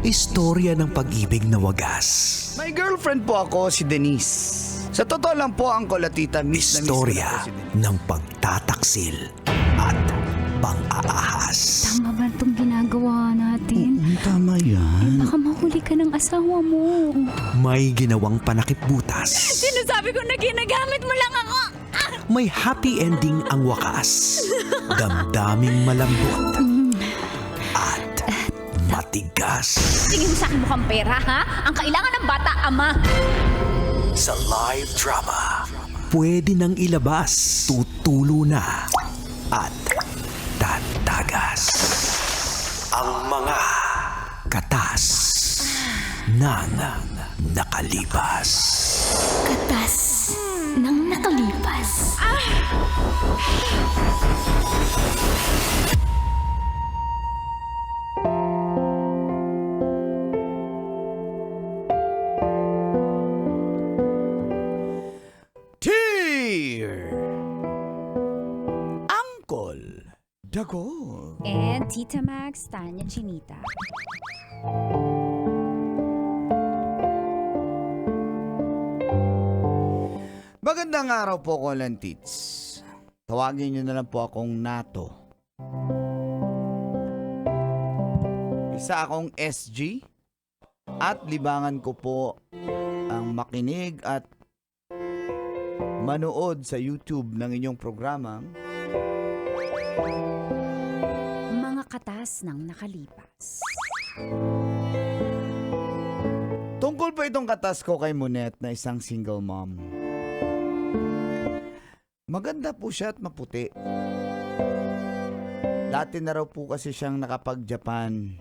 Istorya ng pag-ibig na wagas. May girlfriend po ako, si Denise. Sa totoo lang po, Uncle at Tita, miss na miss ko na Istorya po si Denise. ng pagtataksil at pang-aahas. Tama ba itong ginagawa natin? Tama yan. Baka mahuli ka ng asawa mo. May ginawang panakip butas. Sinasabi ko na ginagamit mo lang ako. May happy ending ang wakas. Damdaming malambot at matigas. Tingin mo sa akin mukhang pera, ha? Ang kailangan ng bata, ama. Sa live drama, pwede nang ilabas, tutulo na at tatagas. Ang mga katas ng nakalipas. Katas ng nakalipas. Dear Uncle Dago. And Tita Max, Tanya Chinita. Magandang araw po, Kolantits. Tawagin niyo na lang po akong Nato. Isa akong SG at libangan ko po ang makinig at manood sa YouTube ng inyong programang Mga katas ng nakalipas. tungkol po itong katas ko kay Monet na isang single mom. Maganda po siya at maputi. Dati na raw po kasi siyang nakapag-Japan.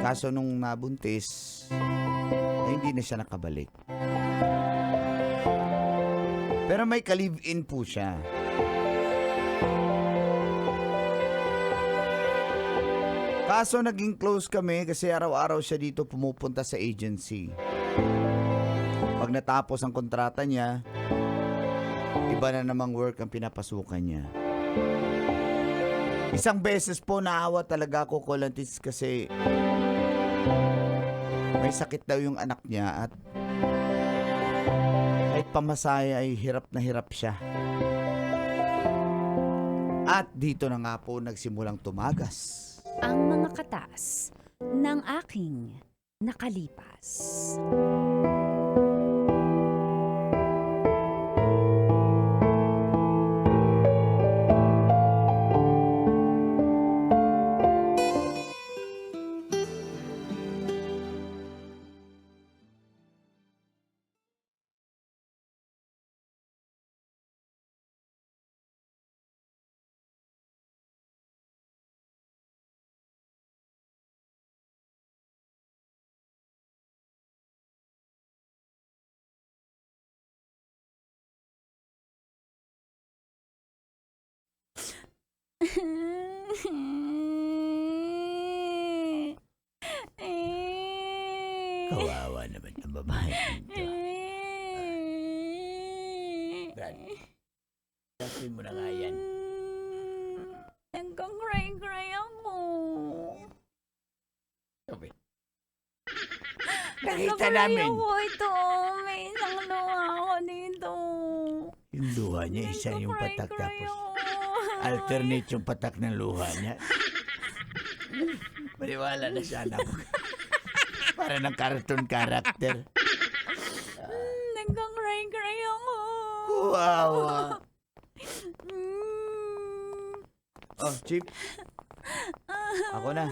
Kaso nung nabuntis, ay hindi na siya nakabalik. Pero may ka-live-in po siya. Kaso naging close kami kasi araw-araw siya dito pumupunta sa agency. Pag natapos ang kontrata niya, iba na namang work ang pinapasukan niya. Isang beses po naawa talaga ako, Kolantis, kasi may sakit daw yung anak niya at kahit pamasaya ay hirap na hirap siya. At dito na nga po nagsimulang tumagas Ang mga katas ng aking nakalipas. Kawawa naman ang babae dito. Brad, sabi mo na nga yan. Nagkakray-kray ako. Sabi. Nakita Nagkakray namin. ako ito. May isang luha ako dito. Yung luha niya, isa yung patak Nagkakray-kray tapos ako. alternate yung patak ng luha niya. Maniwala na sana ako. Para ng cartoon character. Nagkakray-kray ako. Kawawa. Oh, Chip. Ako na.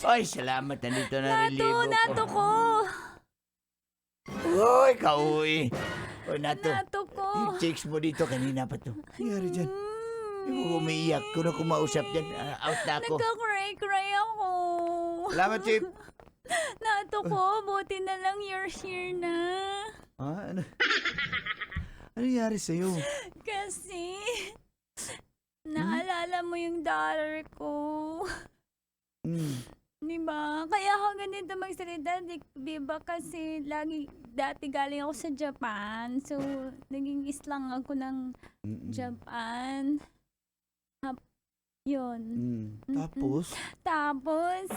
Ay, salamat. Nandito na relibo ko. Nato ko. Uy, kauwi. O, Nato. Nato ko. Yung chicks mo dito, kanina pa to. Nangyari dyan. Yung umiiyak. Kung ako mausap dyan, out na ako. Nagkakray-kray ako. Salamat, Chip. Nato ko, buti na lang you're here na. Ah, ano? Ano nangyari sa'yo? Kasi, naalala mo yung dollar ko. Diba? Kaya ako ganito magsalita, di ba? Kasi dati galing ako sa Japan. So, naging islang ako ng Japan. Yun. Tapos? Tapos,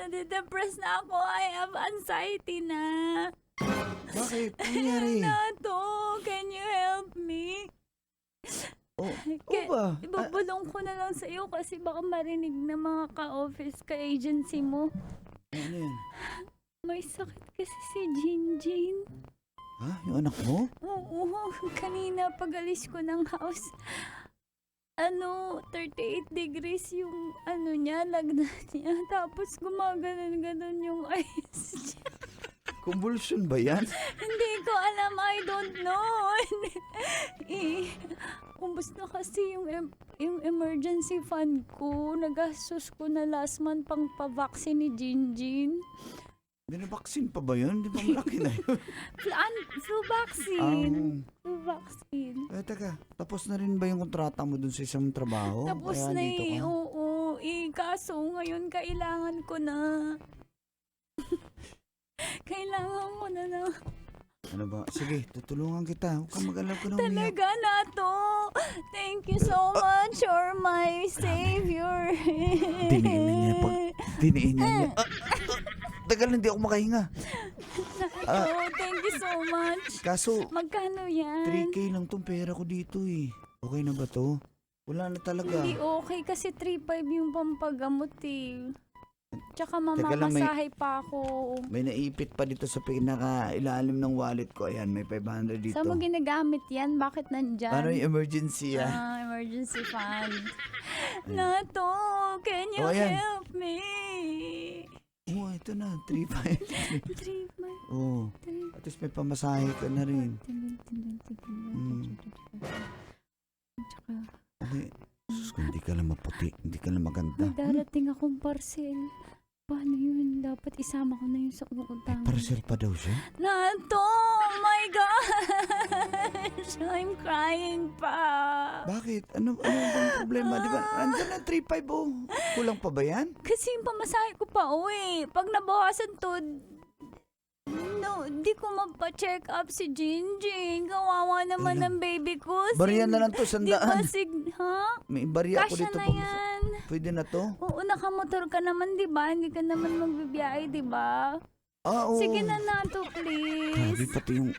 nade-depress na ako. I have anxiety na. Bakit? Ano nangyari? Nato, can you help me? Oh, Ke- ba? Ibubulong ko na lang sa iyo kasi baka marinig ng mga ka-office, ka-agency mo. Ano yan? May sakit kasi si Jinjin. Ha? Yung anak mo? Oo, kanina pag-alis ko ng house, 38 degrees yung niya, lagnat niya. Tapos gumaganon-ganon yung eyes niya. Convulsion ba yan? Hindi ko alam, I don't know. Umbos na kasi yung emergency fund ko. Nagastos ko na last month pang pa-vaccine ni Jinjin. Binabaksin pa ba yun? Di ba malaki na yun? Flu vaccine. Flu vaccine. Teka, tapos na rin ba yung kontrata mo dun sa isang trabaho? Tapos Kaya na dito ka? oo. Kaso ngayon kailangan ko na. Kailangan ko na na. Ano ba? Sige, tutulungan kita. Huwag kang mag-alala ko na umiyak. Talaga na to. Thank you so much. You're my savior. Diniin na niya. Diniin niya. Tagal na hindi ako makahinga. Thank you so much. Kaso, Magkano yan? 3K lang tong pera ko dito eh. Okay na ba to? Wala na talaga. Hindi okay kasi 3.5 yung pampagamot eh. Tsaka Teka lang, mamamasahe pa ako. May naipit pa dito sa pinaka-ilalim ng wallet ko. Ayan, may 500 dito. Saan mo ginagamit yan? Bakit nandyan? Ano yung emergency ah? Emergency fund. Nato, can you ayan. help me? Oo, ito na. 3.5. 3.5. Oo. At least may pamasahe ka na rin. Tsaka, Okay. Sus, kung hindi ka lang maputi, hindi ka lang maganda. may darating akong parcel. Paano yun? Dapat isama ko na yun sa utang. Parcel pa daw siya? Nato! Oh my gosh! I'm crying pa. Bakit? Ano bang problema? Di ba? Andun na 3.5 oh. Kulang pa ba yan? Kasi yung pamasahe ko pa uwi. Pag nabawasan to, no, di ko mapa-check up si Jinjin. Kawawa naman Ayun. ng baby ko. Bariya na lang to, Di ba 100. ha? May bariya ako Kasya dito. na yan. Pwede na to? Oo, nakamotor ka naman, di ba? Hindi ka naman magbibiyahe, di ba? Ah, oo. Sige na Nato, Grabe, please. pati yung...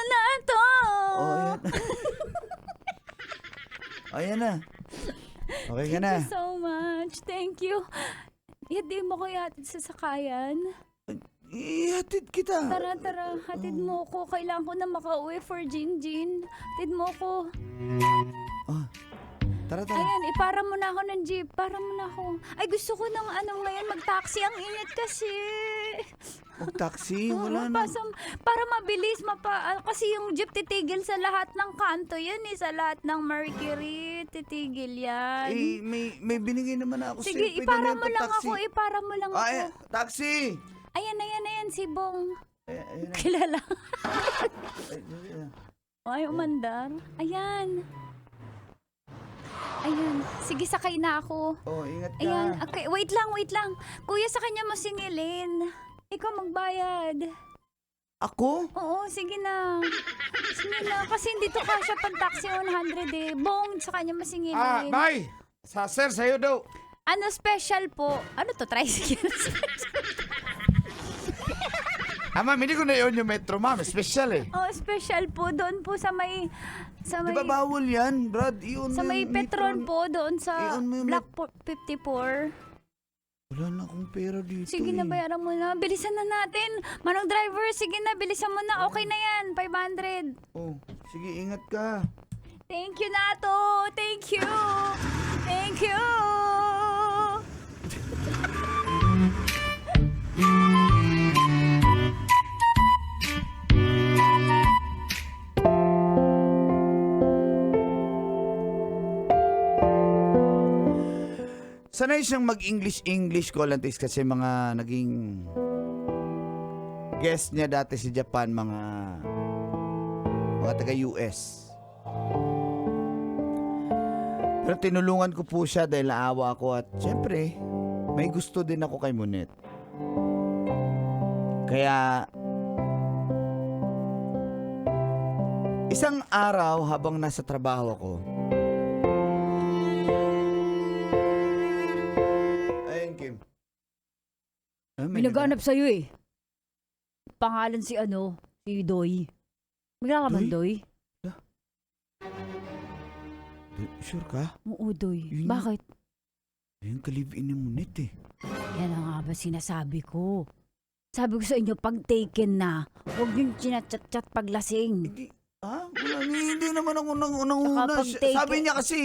Nato! Oh, ayan. Ayan na. Okay ka na. Thank you so much. Thank you. Hindi mo ko yatid sa sakayan. Ihatid kita. Tara, hatid mo ko. Kailangan ko na makauwi for Jinjin. Hatid mo ko. Ah, tara. Ayan, ipara mo na ako ng jeep. Para mo na ako. Ay, gusto ko ng ngayon, mag-taxi. Ang init kasi. Mag-taxi, wala Oo, na. para mabilis. Kasi yung jeep titigil sa lahat ng kanto yan eh. Sa lahat ng Mercury. Titigil yan. Eh, may binigay naman ako Sige, sa'yo. Pwede ipara na mo lang pag-taxi. ako. Ipara mo lang ako. Ay, taxi! Ayan, si Bong. Ayan na. Kilala. Ayan. Ay, umandar. Ayan. Sige, sakay na ako. Oh, ingat ka. Ayan. Okay, wait lang. Kuya, sa kanya mo singilin. Ikaw magbayad. Ako? Oo, sige na. Sige na. Kasi hindi to kasya pag taxi 100 eh. Bong, sa kanya masingilin. Bay! Sir, sa'yo daw. Ano special po? Ano to? Tricycle special? Ma'am, hindi ko na yun yung metro, ma'am. Special eh. Oh, special po. Doon po sa may... Di ba bawal yan, Brad? Iyon Sa may Petron po, doon sa Iyon mo yung Block 54. Wala na akong pera dito. Sige na, bayaran mo na. Bilisan na natin. Manong driver, sige na, bilisan mo na. Okay na yan, 500. Oh, sige, ingat ka. Thank you, Nato. Thank you. Thank you. Sanay siyang mag-English Colantis kasi mga naging guest niya dati sa Japan, mga taga-US. Pero tinulungan ko po siya dahil naawa ako at syempre, may gusto din ako kay Monet. Kaya, isang araw habang nasa trabaho ako, ayun Kim, May naghanap sa'yo eh. Pangalan si Doy. Bigla ka man, Doy? Sure ka? Oo, Doy. Yun Bakit? Yung ka-live-in ni Munit eh. Yan ang nga ba sinasabi ko. Sabi ko sa inyo, pag taken na, huwag yung chinat-chat-chat paglasing. Hindi, hindi naman ako nanguna. Saka pag take Sabi it- niya kasi,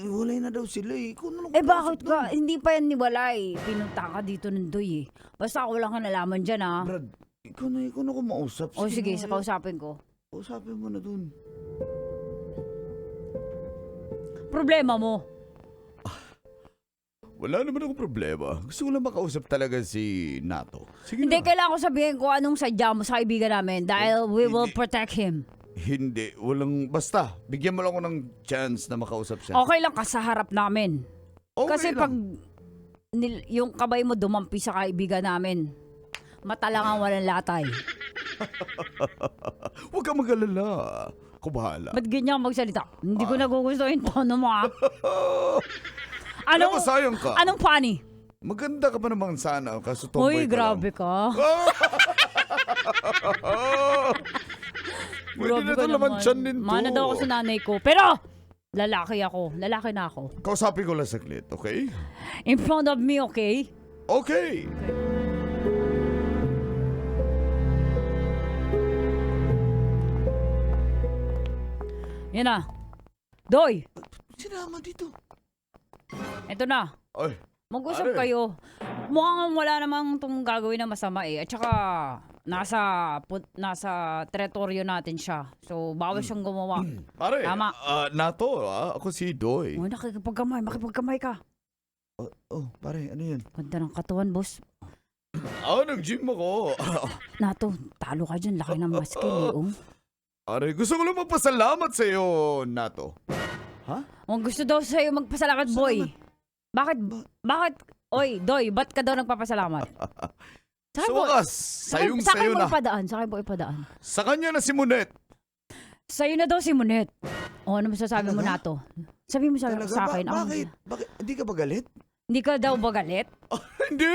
walay na daw sila eh. Ikaw na lang Eh bakit kausap ka? Hindi pa yan niwalay. Pinunta ka dito ng Doy eh. Basta ako lang ka nalaman dyan ah. Brad, ikaw na ako mausap. O sige, na, sa kausapin ko. Kausapin mo na dun. Problema mo. Wala naman akong problema. Gusto ko lang makausap talaga si Nato. Sige Hindi, na. kailangan ko sabihin kung anong sadya mo sa kaibigan namin dahil we will Hindi. protect him. Hindi, walang basta. Bigyan mo lang ako ng chance na makausap siya. Okay lang ka sa harap namin. Okay Kasi lang. pag yung kabay mo dumampi sa kaibigan namin, mata lang ang walang latay. Huwag kang mag-alala. Ako bahala. Ba't ganyan magsalita? Hindi ko nagugustuhan yung tono mo ah. Alam mo, sayang ka. Anong funny? Maganda ka pa naman sana. Kaso tomboy Uy, ka grabe lang. ka. Pwede na ito naman tiyan din to. Mana daw ako sa nanay ko. Pero, lalaki ako. Lalaki na ako. Kausapin ko lang saglit, okay? In front of me, okay? Okay. Yan na. Doy, Sinama dito. eto na. Ay, Mag-usap Pare. kayo. Mukhang wala namang itong gagawin na masama eh. At saka, nasa teritoryo natin siya. So, bawal siyang gumawa. pare. Tama. Nato, ako si Doy. Oh, makipagkamay ka. Pare, ano yun? Ganda ng katawan, boss. Nag-gym ako. Nato, talo ka dyan. Laki ng muscle eh, oh. Pare, gusto ko lang magpasalamat sa iyo, Nato. Oh, gusto daw sa'yo magpasalamat, boy. Bakit? Oy, Doy, ba't ka daw nagpapasalamat? Sa wakas, sayong sayo na. Sa akin mo ipadaan. Sa kanya na si Munet. Sa'yo na daw si Monet. O, ano masasabi mo na to? Sabi mo sa akin. Bakit? Bakit? Hindi ka ba galit? Hindi ka daw ba galit? Hindi.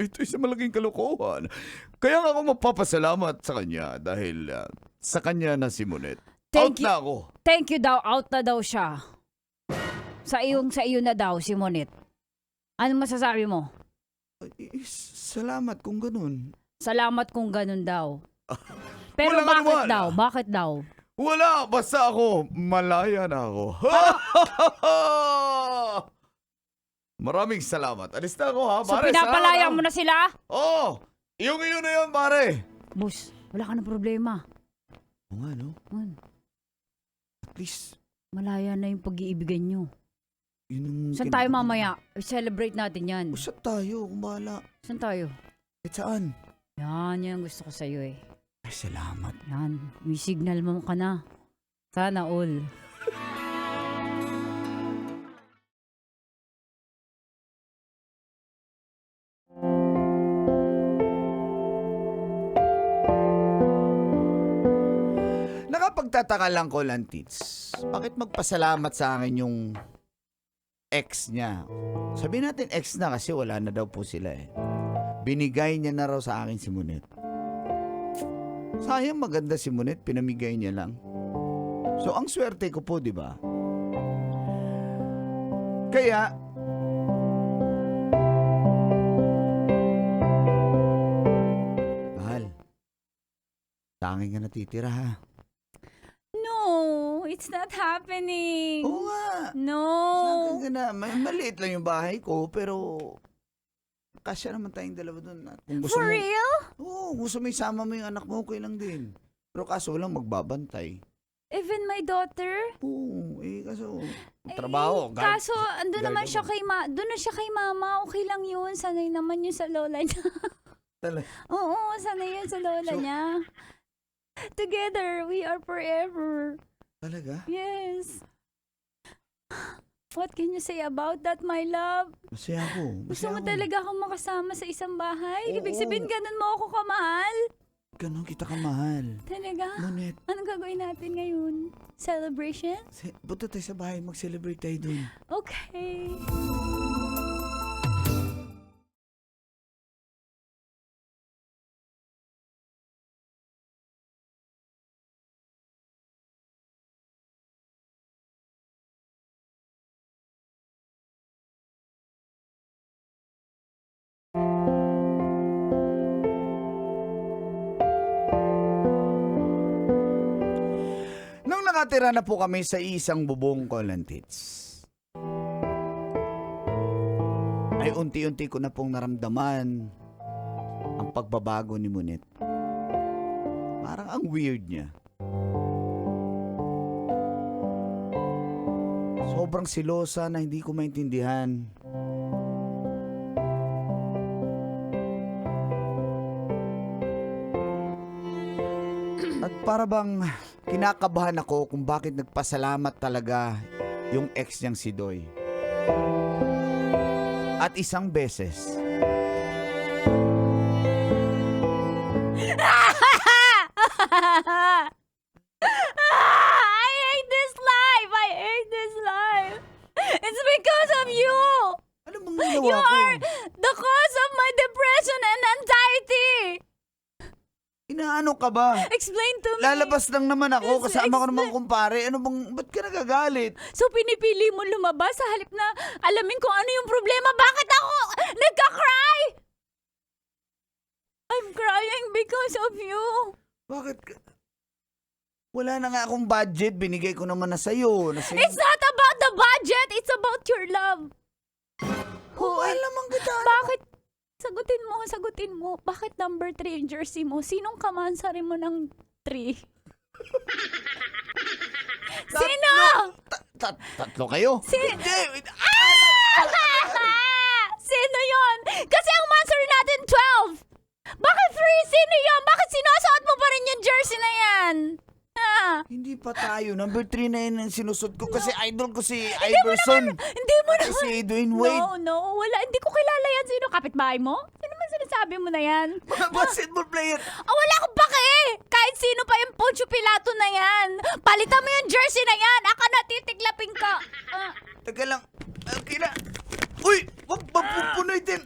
Ito isang malaking kalokohan. Kaya nga ako magpapasalamat sa kanya dahil sa kanya na si Munet. Out Thank you. na ako. Thank you daw, out na daw siya. Sa iyo na daw si Monet. Ano masasabi mo? Salamat kung ganun. Salamat kung ganun daw. Pero Walang bakit anuman. daw? Bakit daw? Wala, basta ako, malaya na ako. Maraming salamat. Alis na ako ha, So pare. pinapalaya salamat. mo na sila? Yung na yun, pare. Boss, wala ka na problema. Oo nga, no? At least, Malaya na yung pag-iibigan nyo. yun yung... Saan tayo mamaya? I-celebrate natin yan. Usap tayo, kung bahala. Saan tayo? Kahit saan? Yan ang gusto ko sa'yo eh. Ay, salamat. Yan, may signal mo ka na. Sana all. Nakapagtataka lang ko, Lantits. Bakit magpasalamat sa akin yung ex niya? Sabihin natin ex na kasi wala na daw po sila eh. Binigay niya na raw sa akin si Munet. Sayang maganda si Munet, pinamigay niya lang. So ang swerte ko po, di ba? Kaya, mahal, sa akin ka natitira ha. No, it's not happening. Oo nga. Sa No. akin ka na. Maliit lang yung bahay ko, pero kasya naman tayong dalawa doon. Kung gusto For mo, real? Oo, gusto mo isama mo yung anak mo, okay lang din. Pero kaso lang magbabantay. Even my daughter? Oo, kaso trabaho. Kaso, ando guard naman siya naman. doon na siya kay mama. Okay lang yun. Sanay naman yun sa lola niya. Talaga. Oo, sanay yun sa lola So- niya. Together, we are forever. Talaga? Yes. What can you say about that, my love? Masaya ako. Gusto mo talaga akong makasama sa isang bahay? Ibig Oo. sabihin, ganun mo ako kamahal? Ganon kita kamahal. Talaga? Monet, Anong gagawin natin ngayon? Celebration? punta tayo sa bahay, mag-celebrate tayo dun. Okay. Nakatira na po kami sa isang bubong Colantits. Ay unti-unti ko na pong naramdaman ang pagbabago ni Monet. Parang ang weird niya. Sobrang silosa na hindi ko maintindihan. At para bang kinakabahan ako kung bakit nagpasalamat talaga yung ex niyang si Doy. At isang beses, I hate this life! I hate this life! It's because of you! ano bang You ginawa ko? are the cause of my depression and anxiety! Inaano ka ba? Explain to me. Lalabas lang naman ako, Yes, kasama ko explain. naman kumpare. Ano bang, ba't ka nagagalit? So pinipili mo lumabas sa halip na alamin kung ano yung problema. Bakit ako nagka-cry? I'm crying because of you. Bakit ka? Wala na nga akong budget, binigay ko naman na sa'yo. It's not about the budget. It's about your love. Mahal naman kita. Bakit? Sagutin mo. Bakit number 3 yung jersey mo? Sinong kamansari mo ng 3? Sino? Tatlo kayo? Hindi. Sino yon? Kasi ang mansari natin 12. Bakit 3? Sino yon? Bakit sinusuot mo pa rin yung jersey na yan? Ha? Hindi pa tayo. Number 3 na yun ang sinusot ko kasi idol ko si Iverson. Hindi mo Kasi naman. si Dwayne Wade. No, wala. Hindi ko kilala yan. Sino? Kapitbahay mo? Sino man sinasabi mo na yan? Basketball player. Wala akong pake! Kahit sino pa yung Poncio Pilato na yan. Palitan mo yung jersey na yan. Aka na titiglapin ka. Taga lang. Okay na. Uy! Wag mapupunutin.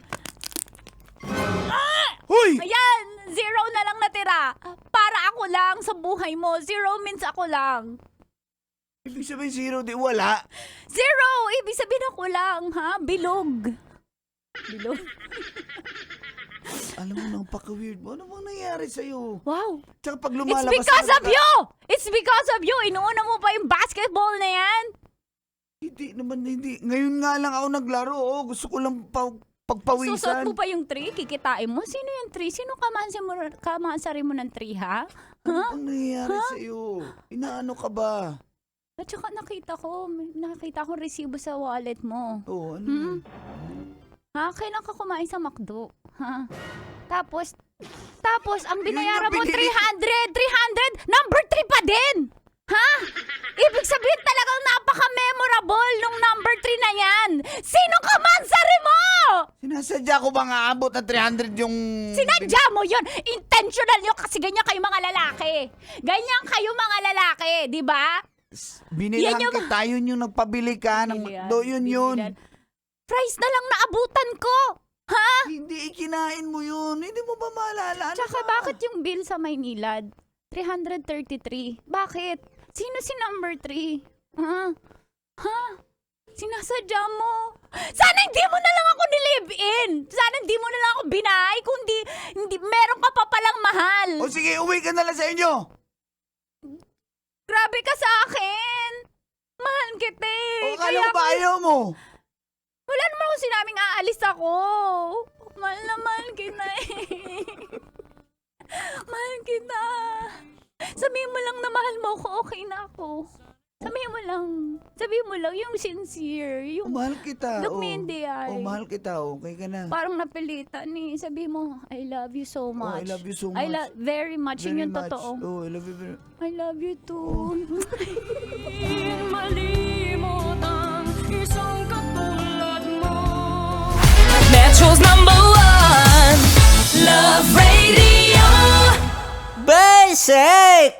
Uy! Ayan! 0 na lang natira. Para ako lang sa buhay mo. 0 means ako lang. Ibig sabihin zero, di wala. 0! Ibig sabihin ako lang, ha? Bilog. Bilog? Alam mo, napaka-weird mo. Ano bang nangyari sa'yo? Wow! Tsaka pag It's lumalabas because ka of you! It's because of you! Inuuna mo pa yung basketball na yan? Hindi naman, hindi. Ngayon nga lang ako naglaro. Oh. Gusto ko lang pagpawisan. Susot mo pa yung 3? Kikitain mo? Sino yung 3? Sino kamansari mo ng 3, ha? Ano bang nangyayari sa'yo? Inaano ka ba? At saka nakita ko resibo sa wallet mo. Oh, ano? Ha? Kailan ka kumain sa McDo? Ha? Tapos, ang binayaran mo Yun yung binili- 300! Number 3 pa din! Ha? Ibig sabihin talagang napaka-memorable nung number 3 na yan! Sinong kamansari mo? Sinasadya ko bang aabot na 300 yung... Sinadya mo yun! Intentional yun kasi ganyan kayo mga lalaki. Ganyan kayo mga lalaki, di ba? Binilang Yan yung- kita, yun yung nagpabili ka ng McDo, yun. Price na lang naabutan ko! Ha? Hindi, ikinain mo yun. Hindi mo ba maalala? Ano Tsaka ba? bakit yung bill sa Maynilad? 333. Bakit? Sino si number 3? Ha? Sinasadya mo? Sana hindi mo na lang ako nilive-in! Sana hindi mo na lang ako binahay kung hindi meron ka pa palang mahal! O sige, uwi ka na lang sa inyo. Grabe ka sa akin! Mahal kita eh! O kala ko ba ayaw mo? Wala naman akong sinabing aalis ako! Mahal na mahal kita eh! Mahal kita! Sabihin mo lang na mahal mo ako, okay na ako. Sabihin mo lang yung sincere, yung Mahal kita. look me in the eye. Mahal kita. Okay ka na. Parang napilitan eh. Sabihin mo, I love you so much. I love you so much. Very much. Yun Very yung much. totoo. Oh, I love you very I love you too. Malimot ang isang katulad mo. Metro's #1 Love Radio Basic!